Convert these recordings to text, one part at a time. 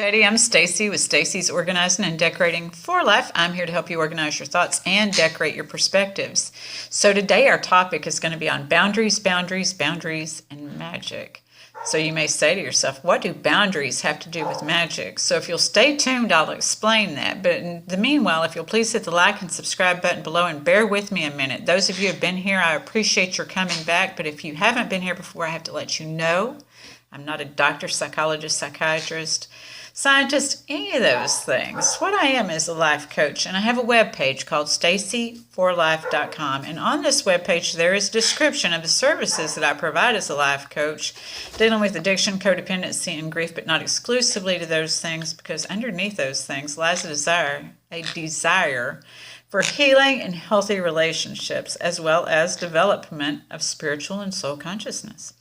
Betty, I'm Stacey with Stacey's Organizing and Decorating for Life. I'm here to help you organize your thoughts and decorate your perspectives. So today our topic is going to be on boundaries, boundaries, boundaries, and magic. So you may say to yourself, what do boundaries have to do with magic? So if you'll stay tuned, I'll explain that. But in the meanwhile, if you'll please hit the like and subscribe button below and bear with me a minute. Those of you who have been here, I appreciate your coming back. But if you haven't been here before, I have to let you know I'm not a doctor, psychologist, psychiatrist, scientist, any of those things. What I am is a life coach, and I have a web page called staceyforlife.com. And on this web page, there is a description of the services that I provide as a life coach, dealing with addiction, codependency, and grief, but not exclusively to those things, because underneath those things lies a desire for healing and healthy relationships, as well as development of spiritual and soul consciousness.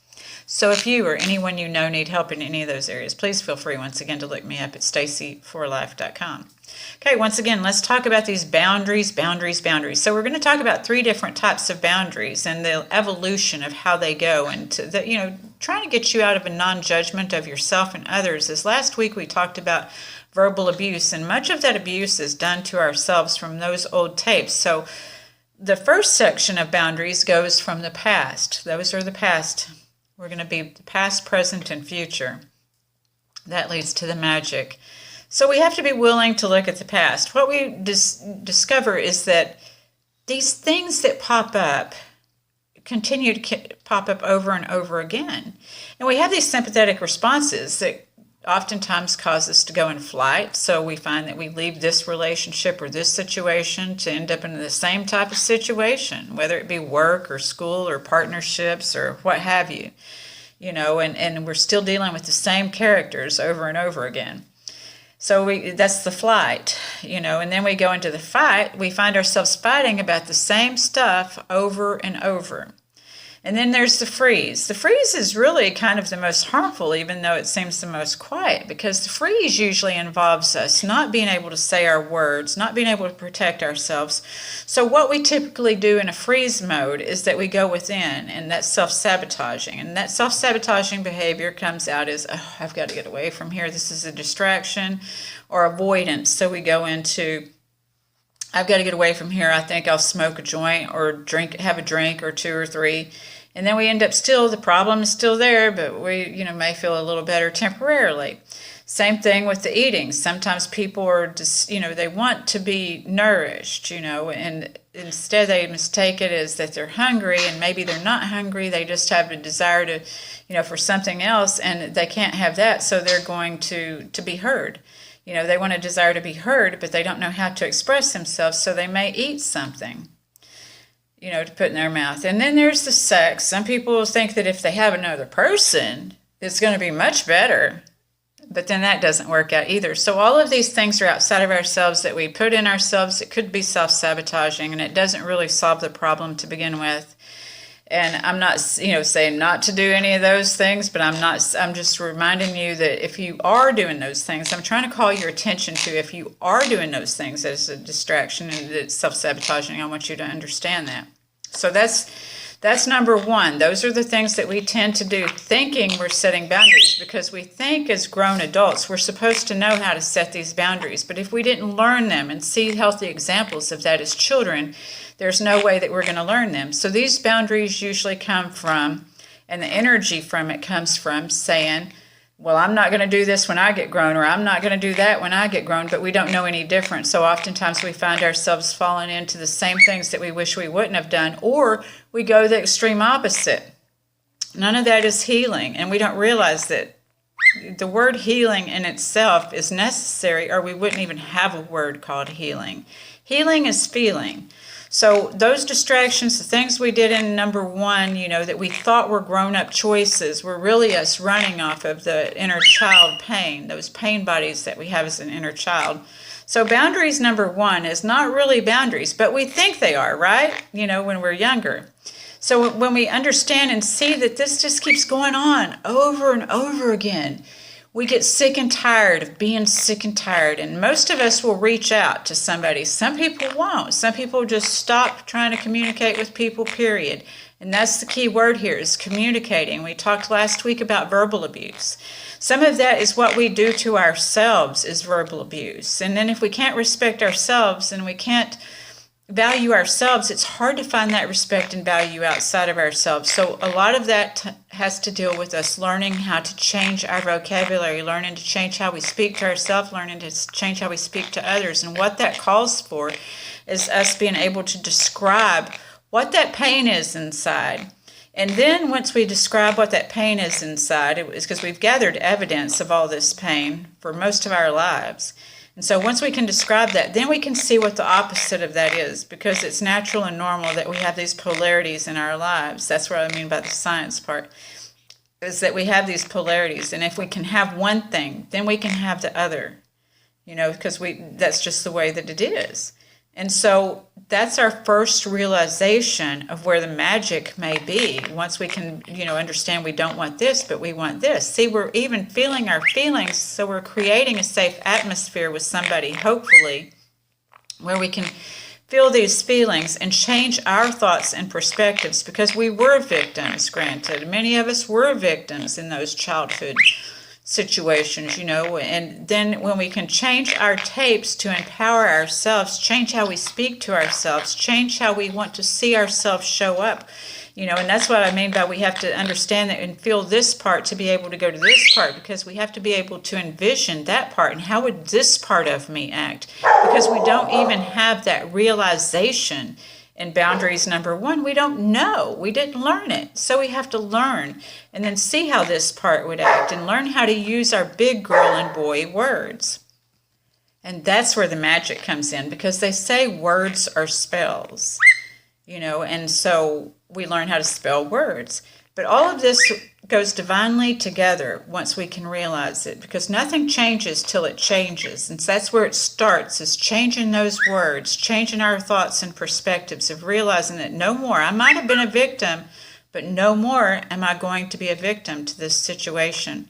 So if you or anyone you know need help in any of those areas, please feel free once again to look me up at staceyforlife.com. Okay, once again, let's talk about these boundaries, boundaries, boundaries. So we're going to talk about three different types of boundaries and the evolution of how they go, and trying to get you out of a non-judgment of yourself and others. As last week we talked about verbal abuse, and much of that abuse is done to ourselves from those old tapes. So the first section of boundaries goes from the past. Those are the past. We're going to be the past, present, and future. That leads to the magic. So we have to be willing to look at the past. What we discover is that these things that pop up continue to pop up over and over again. And we have these sympathetic responses that oftentimes cause us to go in flight. So we find that we leave this relationship or this situation to end up in the same type of situation, whether it be work or school or partnerships or what have you, and we're still dealing with the same characters over and over again. So that's the flight, and then we go into the fight. We find ourselves fighting about the same stuff over and over. And then there's the freeze. The freeze is really kind of the most harmful, even though it seems the most quiet, because the freeze usually involves us not being able to say our words, not being able to protect ourselves. So what we typically do in a freeze mode is that we go within, and that's self-sabotaging. And that self-sabotaging behavior comes out as, oh, I've got to get away from here. This is a distraction, or avoidance. So we go into, I've got to get away from here. I think I'll smoke a joint or have a drink or two or three. And then we end up the problem is still there, but we, may feel a little better temporarily. Same thing with the eating. Sometimes people are just, they want to be nourished, and instead they mistake it as that they're hungry, and maybe they're not hungry. They just have a desire to, for something else, and they can't have that. So they're going to be heard. They want a desire to be heard, but they don't know how to express themselves, so they may eat something, to put in their mouth. And then there's the sex. Some people think that if they have another person, it's going to be much better, but then that doesn't work out either. So all of these things are outside of ourselves that we put in ourselves. It could be self-sabotaging, and it doesn't really solve the problem to begin with. And I'm not, saying not to do any of those things, but I'm just reminding you that if you are doing those things, I'm trying to call your attention to, if you are doing those things as a distraction and it's self-sabotaging, I want you to understand that. So that's number one. Those are the things that we tend to do, thinking we're setting boundaries, because we think as grown adults we're supposed to know how to set these boundaries. But if we didn't learn them and see healthy examples of that as children, there's no way that we're going to learn them. So these boundaries usually come from, and the energy from it comes from saying, well, I'm not going to do this when I get grown, or I'm not going to do that when I get grown, but we don't know any different. So oftentimes we find ourselves falling into the same things that we wish we wouldn't have done, or we go the extreme opposite. None of that is healing, and we don't realize that the word healing in itself is necessary, or we wouldn't even have a word called healing. Healing is feeling. So those distractions, the things we did in number one, that we thought were grown-up choices, were really us running off of the inner child pain, those pain bodies that we have as an inner child. So boundaries number one is not really boundaries, but we think they are, right? When we're younger. So when we understand and see that this just keeps going on over and over again, we get sick and tired of being sick and tired, and most of us will reach out to somebody. Some people won't. Some people just stop trying to communicate with people, period. And that's the key word here, is communicating. We talked last week about verbal abuse. Some of that is what we do to ourselves is verbal abuse. And then if we can't respect ourselves and we can't value ourselves, it's hard to find that respect and value outside of ourselves. So a lot of that has to deal with us learning how to change our vocabulary, learning to change how we speak to ourselves, learning to change how we speak to others. And what that calls for is us being able to describe what that pain is inside. And then once we describe what that pain is inside, it is because we've gathered evidence of all this pain for most of our lives. And so once we can describe that, then we can see what the opposite of that is, because it's natural and normal that we have these polarities in our lives. That's what I mean by the science part, is that we have these polarities. And if we can have one thing, then we can have the other, because that's just the way that it is. And so that's our first realization of where the magic may be. Once we can, understand we don't want this, but we want this. See, we're even feeling our feelings, so we're creating a safe atmosphere with somebody, hopefully, where we can feel these feelings and change our thoughts and perspectives, because we were victims, granted. Many of us were victims in those childhood situations, and then when we can change our tapes to empower ourselves, change how we speak to ourselves, change how we want to see ourselves show up, and that's what I mean by we have to understand that and feel this part to be able to go to this part, because we have to be able to envision that part and how would this part of me act, because we don't even have that realization. In boundaries number 1, we don't know. We didn't learn it. So we have to learn and then see how this part would act and learn how to use our big girl and boy words. And that's where the magic comes in, because they say words are spells, and so we learn how to spell words. But all of this goes divinely together once we can realize it, because nothing changes till it changes. And so that's where it starts, is changing those words, changing our thoughts and perspectives, of realizing that no more, I might have been a victim, but no more am I going to be a victim to this situation.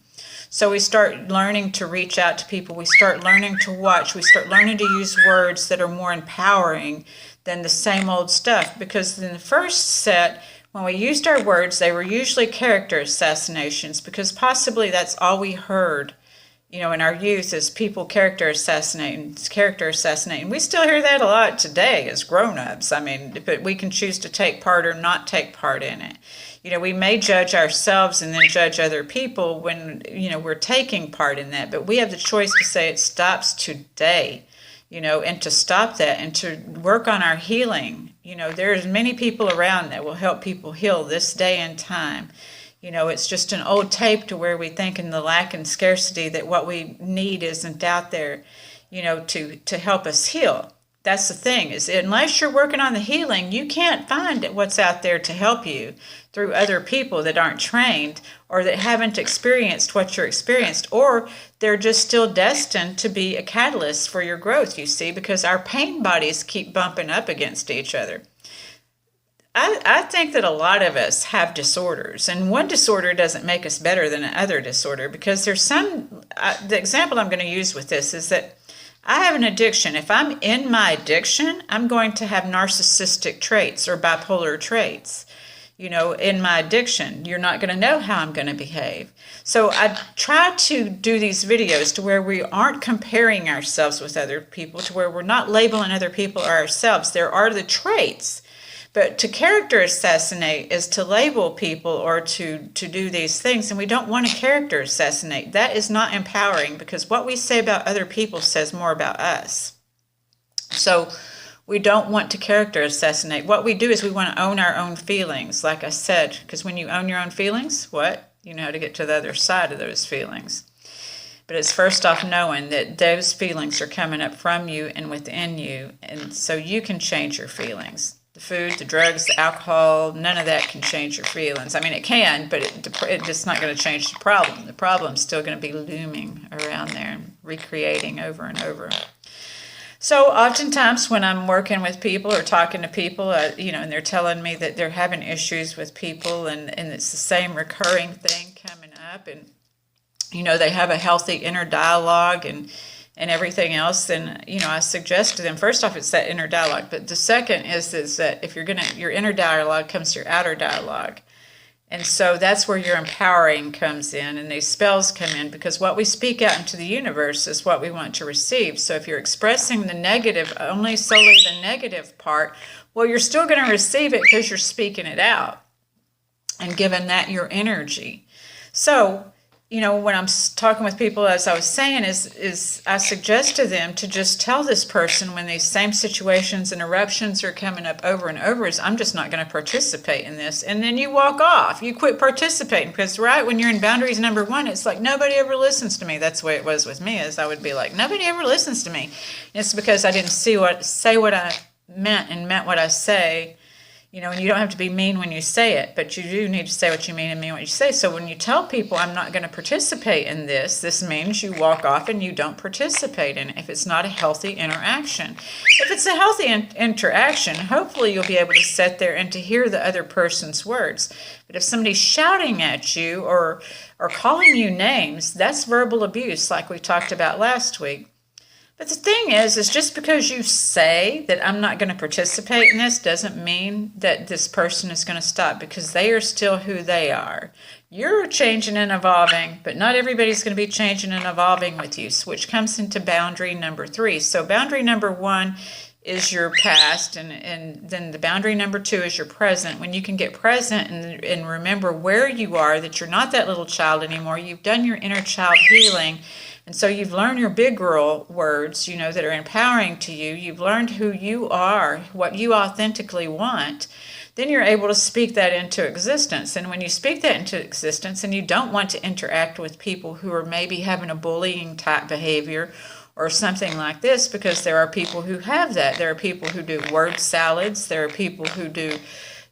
So we start learning to reach out to people. We start learning to watch. We start learning to use words that are more empowering than the same old stuff. Because in the first set, when we used our words, they were usually character assassinations, because possibly that's all we heard, in our youth, is people character assassinating. We still hear that a lot today as grown-ups. But we can choose to take part or not take part in it. We may judge ourselves and then judge other people when, we're taking part in that. But we have the choice to say it stops today. And to stop that and to work on our healing. There's many people around that will help people heal this day and time. It's just an old tape to where we think in the lack and scarcity that what we need isn't out there, to help us heal. That's the thing, is unless you're working on the healing, you can't find what's out there to help you through other people that aren't trained or that haven't experienced what you're experienced, or they're just still destined to be a catalyst for your growth, you see, because our pain bodies keep bumping up against each other. I think that a lot of us have disorders, and one disorder doesn't make us better than another disorder, because there's the example I'm going to use with this is that I have an addiction. If I'm in my addiction, I'm going to have narcissistic traits or bipolar traits. In my addiction, you're not going to know how I'm going to behave. So I try to do these videos to where we aren't comparing ourselves with other people, to where we're not labeling other people or ourselves. There are the traits. But to character assassinate is to label people or to do these things, and we don't want to character assassinate. That is not empowering, because what we say about other people says more about us. So we don't want to character assassinate. What we do is we want to own our own feelings, like I said, because when you own your own feelings, you know how to get to the other side of those feelings. But it's first off knowing that those feelings are coming up from you and within you, and so you can change your feelings. The food, the drugs, the alcohol, none of that can change your feelings. It can, but it's just not going to change the problem. The problem's still going to be looming around there and recreating over and over. So oftentimes when I'm working with people or talking to people, and they're telling me that they're having issues with people, and it's the same recurring thing coming up, and, they have a healthy inner dialogue, and and everything else, then, I suggest to them, first off, it's that inner dialogue. But the second is that if your inner dialogue comes to your outer dialogue. And so that's where your empowering comes in, and these spells come in, because what we speak out into the universe is what we want to receive. So if you're expressing the negative, only solely the negative part, well, you're still going to receive it because you're speaking it out and giving that your energy. So, when I'm talking with people, as I was saying, is I suggest to them to just tell this person when these same situations and eruptions are coming up over and over, is I'm just not going to participate in this. And then you walk off. You quit participating, because right when you're in boundaries number 1, it's like nobody ever listens to me. That's the way it was with me, is I would be like, nobody ever listens to me. And it's because I didn't say what I meant and meant what I say. And you don't have to be mean when you say it, but you do need to say what you mean and mean what you say. So when you tell people, I'm not going to participate in this means you walk off and you don't participate in it if it's not a healthy interaction. If it's a healthy interaction, hopefully you'll be able to sit there and to hear the other person's words. But if somebody's shouting at you or calling you names, that's verbal abuse, like we talked about last week. But the thing is just because you say that I'm not going to participate in this doesn't mean that this person is going to stop, because they are still who they are. You're changing and evolving, but not everybody's going to be changing and evolving with you, which comes into boundary number 3. So boundary number 1 is your past, and then the boundary number 2 is your present. When you can get present and remember where you are, that you're not that little child anymore, you've done your inner child healing. And so you've learned your big girl words, that are empowering to you. You've learned who you are, what you authentically want. Then you're able to speak that into existence. And when you speak that into existence, and you don't want to interact with people who are maybe having a bullying type behavior or something like this, because there are people who have that. There are people who do word salads. There are people who do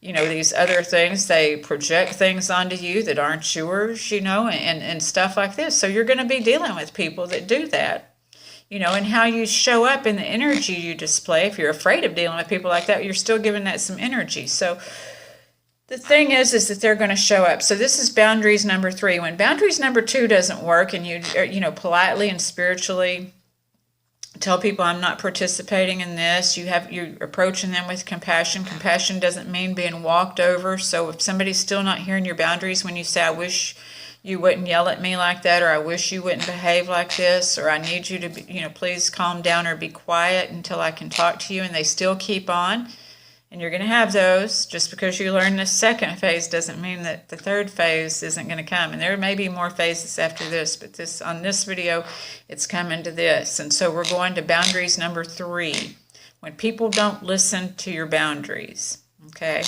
these other things. They project things onto you that aren't yours, and stuff like this. So you're going to be dealing with people that do that, and how you show up in the energy you display. If you're afraid of dealing with people like that, you're still giving that some energy. So the thing is that they're going to show up. So this is boundaries number 3. When boundaries number 2 doesn't work, and you, politely and spiritually tell people, I'm not participating in this, you're approaching them with compassion. Compassion doesn't mean being walked over. So if somebody's still not hearing your boundaries when you say, I wish you wouldn't yell at me like that, or I wish you wouldn't behave like this, or I need you to be, please calm down or be quiet until I can talk to you, and they still keep on, and you're going to have those. Just because you learn this second phase doesn't mean that the third phase isn't going to come. And there may be more phases after this, but on this video, it's coming to this. And so we're going to boundaries number 3, when people don't listen to your boundaries. Okay,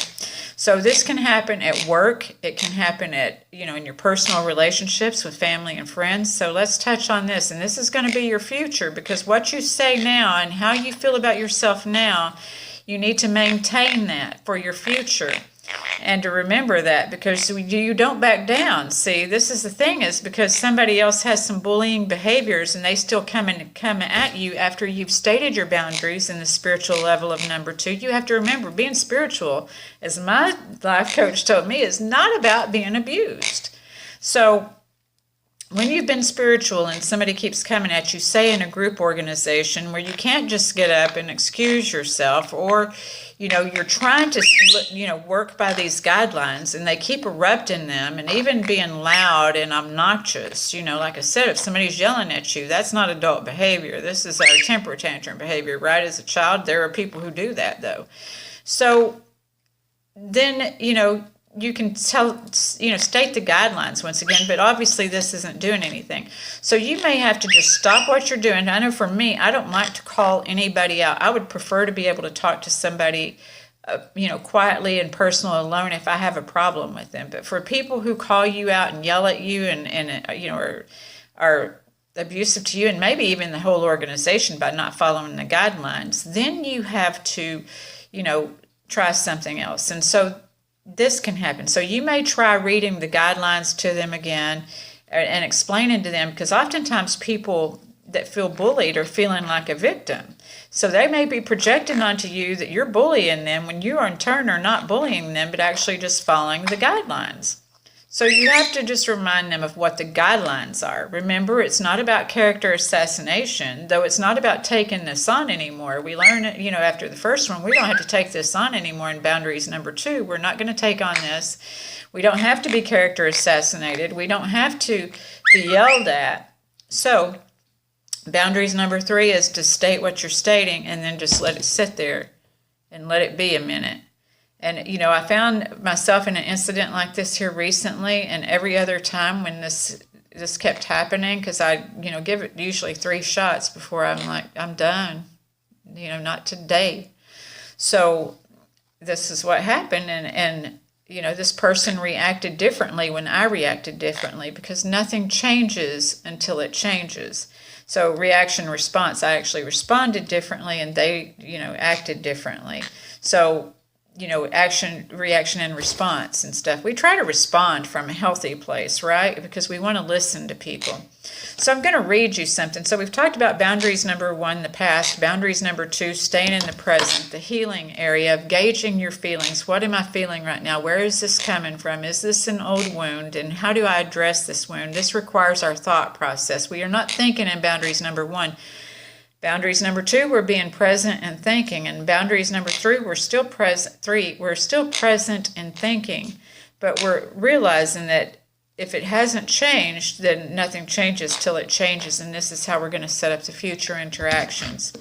so this can happen at work. It can happen at, in your personal relationships with family and friends. So let's touch on this. And this is going to be your future, because what you say now and how you feel about yourself now, you need to maintain that for your future, and to remember that, because you don't back down. See, this is the thing, is because somebody else has some bullying behaviors and they still come at you after you've stated your boundaries in the spiritual level of number 2. You have to remember, being spiritual, as my life coach told me, is not about being abused. So when you've been spiritual and somebody keeps coming at you, say in a group organization where you can't just get up and excuse yourself, or, you're trying to, work by these guidelines and they keep erupting them and even being loud and obnoxious. Like I said, if somebody's yelling at you, that's not adult behavior. This is our temper tantrum behavior, right? As a child, there are people who do that, though. So then, you can state the guidelines once again, but obviously this isn't doing anything. So you may have to just stop what you're doing. I know for me, I don't like to call anybody out. I would prefer to be able to talk to somebody, quietly and personal, alone, if I have a problem with them. But for people who call you out and yell at you and are abusive to you, and maybe even the whole organization by not following the guidelines, then you have to, try something else. And so this can happen. So you may try reading the guidelines to them again and explaining to them, because oftentimes people that feel bullied are feeling like a victim. So they may be projecting onto you that you're bullying them when you in turn are not bullying them, but actually just following the guidelines. So you have to just remind them of what the guidelines are. Remember, it's not about character assassination, though it's not about taking this on anymore. We learn, after the first one, we don't have to take this on anymore in boundaries number 2. We're not going to take on this. We don't have to be character assassinated. We don't have to be yelled at. So boundaries number 3 is to state what you're stating and then just let it sit there and let it be a minute. And, I found myself in an incident like this here recently, and every other time when this kept happening, because I, give it usually 3 shots before I'm like, I'm done, not today. So this is what happened. And this person reacted differently when I reacted differently, because nothing changes until it changes. So reaction, response, I actually responded differently and they, acted differently. So action, reaction, and response and stuff. We try to respond from a healthy place, right? Because we want to listen to people. So I'm going to read you something. So we've talked about boundaries number 1, the past. Boundaries number 2, staying in the present, the healing area of gauging your feelings. What am I feeling right now? Where is this coming from? Is this an old wound? And how do I address this wound? This requires our thought process. We are not thinking in boundaries number 1. Boundaries number 2, we're being present and thinking. And boundaries number 3, we're still present. 3, we're still present and thinking. But we're realizing that if it hasn't changed, then nothing changes till it changes. And this is how we're going to set up the future interactions.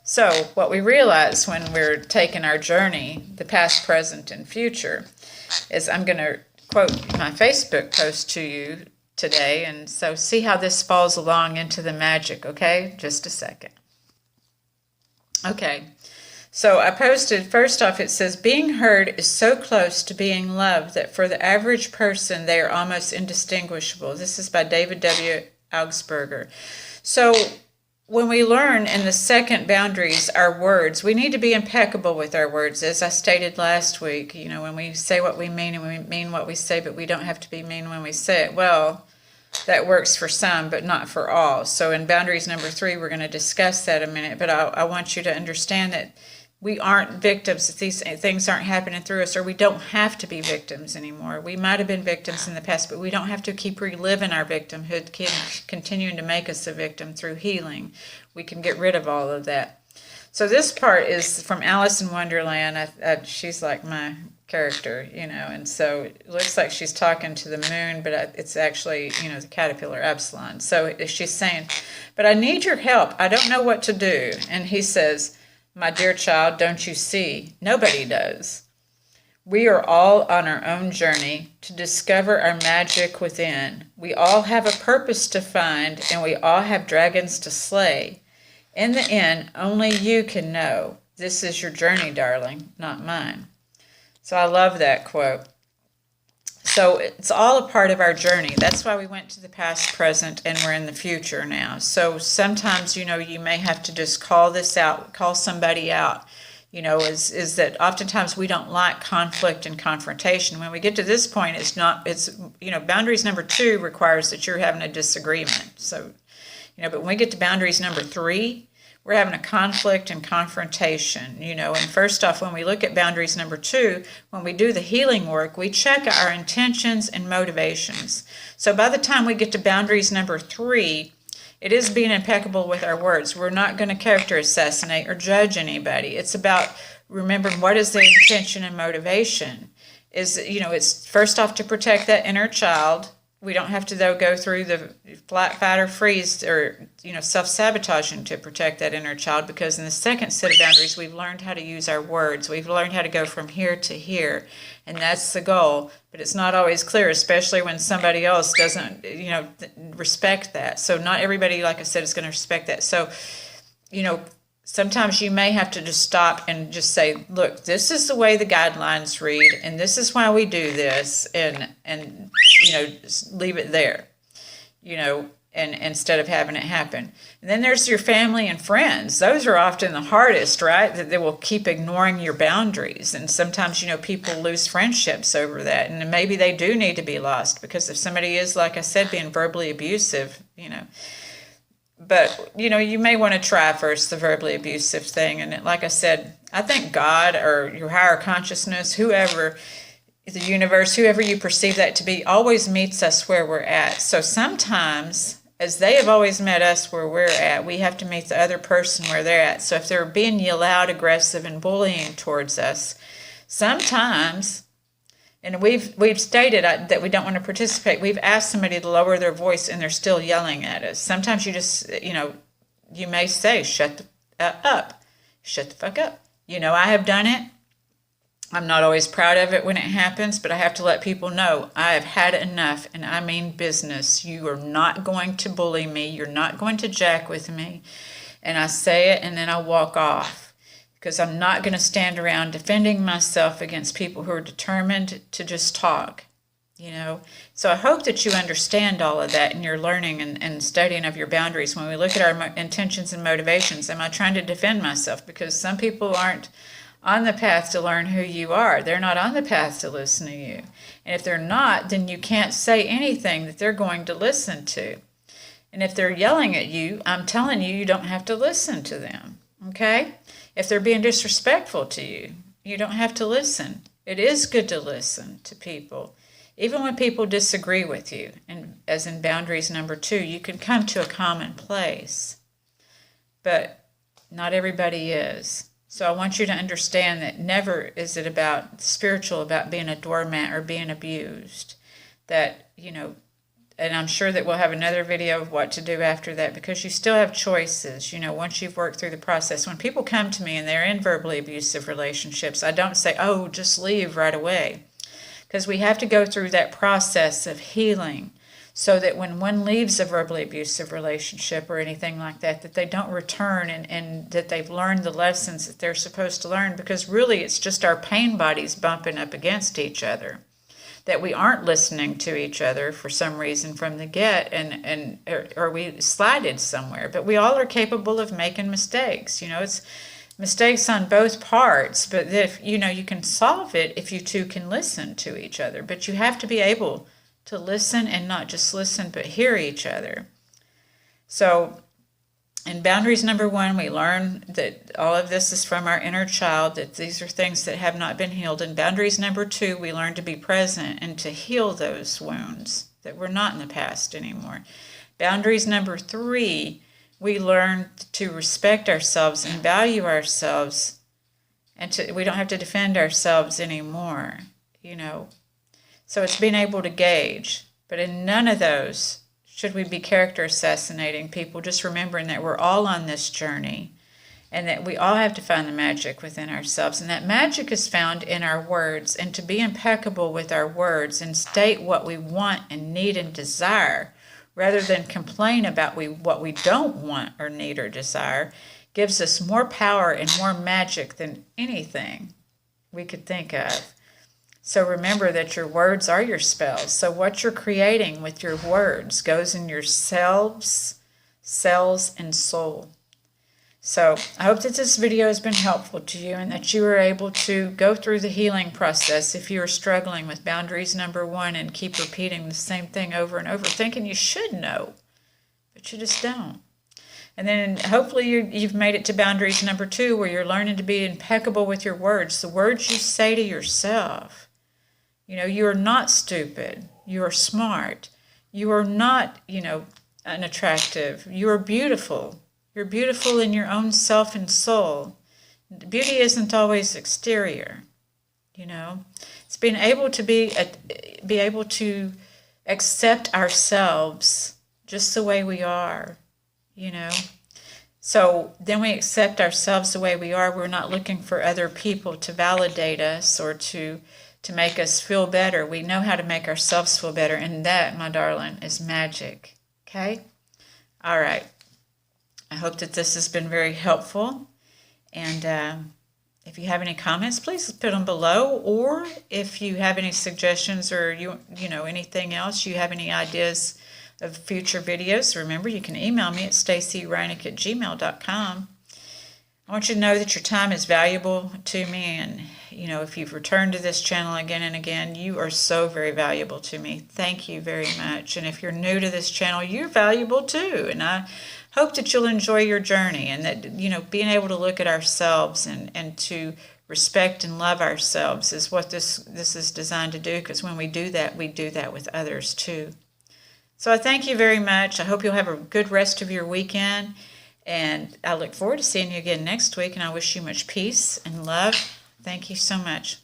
So what we realize when we're taking our journey, the past, present, and future, is I'm going to quote my Facebook post to you today. And so see how this falls along into the magic, okay? Just a second. Okay, so I posted, first off, it says, being heard is so close to being loved that for the average person, they are almost indistinguishable. This is by David W. Augsburger. So when we learn in the second boundaries, our words, we need to be impeccable with our words. As I stated last week, when we say what we mean and we mean what we say, but we don't have to be mean when we say it. Well, that works for some, but not for all. So in boundaries number 3, we're going to discuss that in a minute. But I want you to understand that we aren't victims. If these things aren't happening through us, or we don't have to be victims anymore. We might have been victims in the past, but we don't have to keep reliving our victimhood, continuing to make us a victim through healing. We can get rid of all of that. So this part is from Alice in Wonderland. She's like my character, and so it looks like she's talking to the moon, but it's actually, the caterpillar Epsilon. So she's saying, but I need your help. I don't know what to do. And he says, my dear child, don't you see? Nobody does. We are all on our own journey to discover our magic within. We all have a purpose to find, and we all have dragons to slay. In the end, only you can know. This is your journey, darling, not mine. So I love that quote. So it's all a part of our journey. That's why we went to the past, present, and we're in the future now. So sometimes, you may have to just call this out, call somebody out, is that oftentimes we don't like conflict and confrontation. When we get to this point, boundaries number 2 requires that you're having a disagreement. So, but when we get to boundaries number 3, we're having a conflict and confrontation, and first off, when we look at boundaries number 2, when we do the healing work, we check our intentions and motivations. So by the time we get to boundaries number 3, it is being impeccable with our words. We're not going to character assassinate or judge anybody. It's about remembering what is the intention and motivation. It's first off to protect that inner child. We don't have to, though, go through the flat, fight, or freeze or, self-sabotaging to protect that inner child, because in the second set of boundaries, we've learned how to use our words. We've learned how to go from here to here, and that's the goal. But it's not always clear, especially when somebody else doesn't, respect that. So not everybody, like I said, is going to respect that. So, sometimes you may have to just stop and just say, look, this is the way the guidelines read, and this is why we do this, and just leave it there, and instead of having it happen. And then there's your family and friends. Those are often the hardest, right? That they will keep ignoring your boundaries. And sometimes, people lose friendships over that, and maybe they do need to be lost, because if somebody is, like I said, being verbally abusive, But, you may want to try first the verbally abusive thing. And like I said, I think God or your higher consciousness, whoever, the universe, whoever you perceive that to be, always meets us where we're at. So sometimes, as they have always met us where we're at, we have to meet the other person where they're at. So if they're being loud, aggressive, and bullying towards us, sometimes, and we've stated that we don't want to participate. We've asked somebody to lower their voice, and they're still yelling at us. Sometimes you just, you may say, shut up, shut the fuck up. I have done it. I'm not always proud of it when it happens, but I have to let people know I have had enough, and I mean business. You are not going to bully me. You're not going to jack with me. And I say it, and then I walk off, because I'm not going to stand around defending myself against people who are determined to just talk, So I hope that you understand all of that in your learning and studying of your boundaries. When we look at our intentions and motivations, am I trying to defend myself? Because some people aren't on the path to learn who you are. They're not on the path to listen to you. And if they're not, then you can't say anything that they're going to listen to. And if they're yelling at you, I'm telling you, you don't have to listen to them, okay? If they're being disrespectful to you, you don't have to listen. It is good to listen to people, even when people disagree with you. And as in boundaries number 2, you can come to a common place. But not everybody is. So I want you to understand that never is it about spiritual, about being a doormat or being abused. That, and I'm sure that we'll have another video of what to do after that, because you still have choices, once you've worked through the process. When people come to me and they're in verbally abusive relationships, I don't say, oh, just leave right away. Because we have to go through that process of healing, so that when one leaves a verbally abusive relationship or anything like that, that they don't return, and that they've learned the lessons that they're supposed to learn. Because really it's just our pain bodies bumping up against each other, that we aren't listening to each other for some reason from the get, or we slided somewhere. But we all are capable of making mistakes. It's mistakes on both parts, but if you can solve it if you two can listen to each other. But you have to be able to listen, and not just listen, but hear each other. So in boundaries number 1, we learn that all of this is from our inner child, that these are things that have not been healed. In boundaries number 2, we learn to be present and to heal those wounds that were not in the past anymore. Boundaries number 3, we learn to respect ourselves and value ourselves, and we don't have to defend ourselves anymore, So it's being able to gauge. But in none of those should we be character assassinating people, just remembering that we're all on this journey, and that we all have to find the magic within ourselves. And that magic is found in our words, and to be impeccable with our words and state what we want and need and desire, rather than complain about what we don't want or need or desire, gives us more power and more magic than anything we could think of. So remember that your words are your spells. So what you're creating with your words goes in your cells, and soul. So I hope that this video has been helpful to you, and that you are able to go through the healing process if you are struggling with boundaries number 1 and keep repeating the same thing over and over, thinking you should know, but you just don't. And then hopefully you've made it to boundaries number 2, where you're learning to be impeccable with your words, the words you say to yourself. You are not stupid. You are smart. You are not, unattractive. You are beautiful. You're beautiful in your own self and soul. Beauty isn't always exterior, It's being able to be able to accept ourselves just the way we are, So then we accept ourselves the way we are. We're not looking for other people to validate us or to make us feel better. We know how to make ourselves feel better, and that, my darling, is magic. Okay? All right. I hope that this has been very helpful, and if you have any comments, please put them below, or if you have any suggestions or anything else, you have any ideas of future videos, remember you can email me at staceyreinick@gmail.com. I want you to know that your time is valuable to me, and if you've returned to this channel again and again, you are so very valuable to me. Thank you very much. And if you're new to this channel, you're valuable too. And I hope that you'll enjoy your journey, and that being able to look at ourselves and to respect and love ourselves is what this is designed to do, because when we do that with others too. So I thank you very much. I hope you'll have a good rest of your weekend, and I look forward to seeing you again next week, and I wish you much peace and love. Thank you so much.